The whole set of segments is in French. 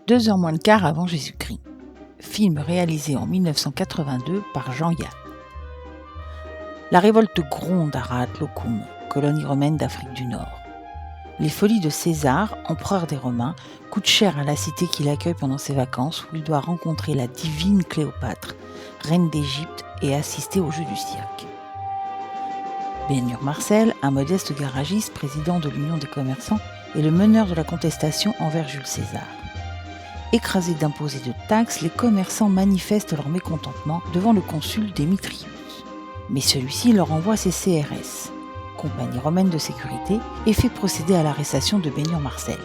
2 heures moins le quart avant Jésus-Christ. Film réalisé en 1982 par Jean Yanne. La révolte gronde à Rahat Lokoum, colonie romaine d'Afrique du Nord. Les folies de César, empereur des Romains, coûtent cher à la cité qu'il accueille pendant ses vacances où il doit rencontrer la divine Cléopâtre, reine d'Égypte, et assister au jeu du cirque. Bénur Marcel, un modeste garagiste, président de l'Union des commerçants, est le meneur de la contestation envers Jules César. Écrasés d'impôts et de taxes, les commerçants manifestent leur mécontentement devant le consul Démétrius. Mais celui-ci leur envoie ses CRS, compagnie romaine de sécurité, et fait procéder à l'arrestation de Bénur Marcel.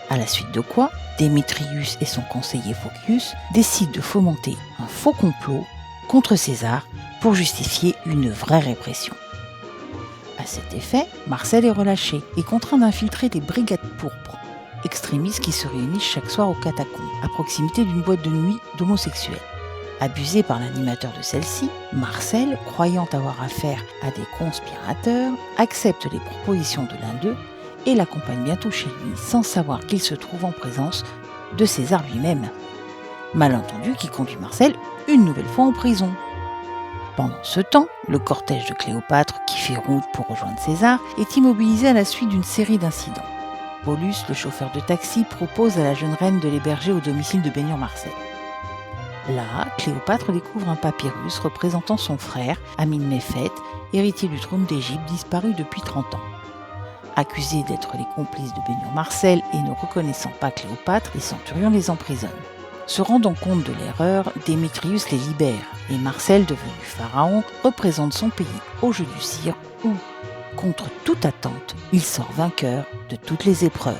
À la suite de quoi, Démétrius et son conseiller Phocius décident de fomenter un faux complot contre César pour justifier une vraie répression. À cet effet, Marcel est relâché et contraint d'infiltrer des brigades pourpres, extrémistes qui se réunissent chaque soir aux catacombes, à proximité d'une boîte de nuit d'homosexuels. Abusé par l'animateur de celle-ci, Marcel, croyant avoir affaire à des conspirateurs, accepte les propositions de l'un d'eux et l'accompagne bientôt chez lui sans savoir qu'il se trouve en présence de César lui-même. Malentendu qui conduit Marcel une nouvelle fois en prison. Pendant ce temps, le cortège de Cléopâtre, qui fait route pour rejoindre César, est immobilisé à la suite d'une série d'incidents. Paulus, le chauffeur de taxi, propose à la jeune reine de l'héberger au domicile de Bénur Marcel. Là, Cléopâtre découvre un papyrus représentant son frère, Amenemhet, héritier du trône d'Égypte disparu depuis 30 ans. Accusés d'être les complices de Bénur Marcel et ne reconnaissant pas Cléopâtre, les centurions les emprisonnent. Se rendant compte de l'erreur, Démétrius les libère et Marcel, devenu pharaon, représente son pays au jeu du cirque où, contre toute attente, il sort vainqueur de toutes les épreuves.